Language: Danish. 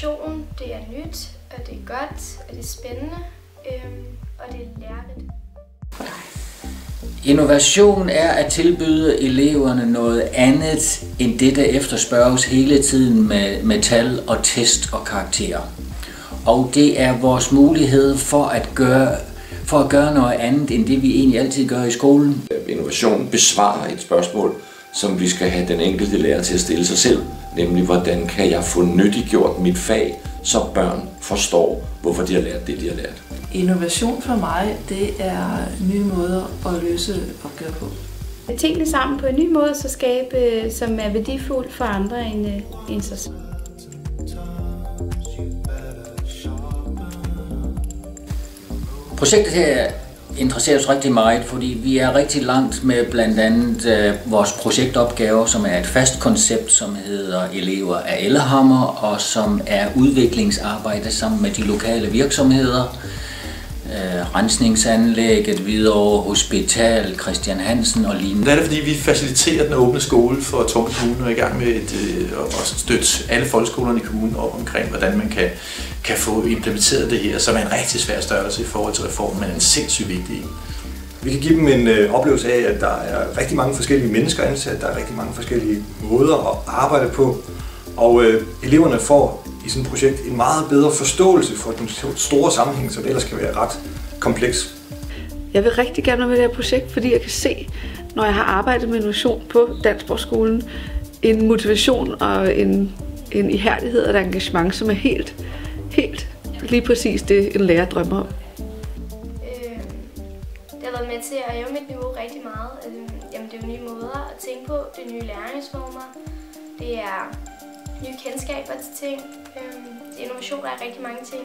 innovation, det er nyt, og det er godt, og det er spændende, og det er lærerigt. Innovation er at tilbyde eleverne noget andet end det, der efterspørges hele tiden med tal og test og karakterer. Og det er vores mulighed for at gøre noget andet end det, vi egentlig altid gør i skolen. Innovation besvarer et spørgsmål, som vi skal have den enkelte lærer til at stille sig selv. Nemlig, hvordan kan jeg få nyttiggjort mit fag, så børn forstår, hvorfor de har lært det, de har lært. Innovation for mig, det er nye måder at løse opgaver på. Tingene sammen på en ny måde, så skabe, som er værdifuld for andre end sig selv. Projektet her interesserer os rigtig meget, fordi vi er rigtig langt med blandt andet vores projektopgaver, som er et fast koncept, som hedder Elever af Ellehammer, og som er udviklingsarbejde sammen med de lokale virksomheder. Rensningsanlægget, Hvidovre Hospital, Christian Hansen og lignende. Det er det, fordi vi faciliterer den åbne skole for Torben Kommune og er i gang med at støtte alle folkeskolerne i kommunen op omkring, hvordan man kan få implementeret det her, som er en rigtig svær størrelse i forhold til reformen, men en sindssygt vigtig en. Vi kan give dem en oplevelse af, at der er rigtig mange forskellige mennesker ansat, der er rigtig mange forskellige måder at arbejde på, og eleverne får i sådan et projekt en meget bedre forståelse for den store sammenhæng, som ellers kan være ret kompleks. Jeg vil rigtig gerne være med i det her projekt, fordi jeg kan se, når jeg har arbejdet med innovation på Dansborgskolen, en motivation og en ihærdighed og et engagement, som er helt lige præcis det, en lærer drømmer om. Det har været med til at hæve mit niveau rigtig meget. Jamen, det er jo nye måder at tænke på, det er nye læringsformer, det er nye kendskaber til ting. Innovation er rigtig mange ting.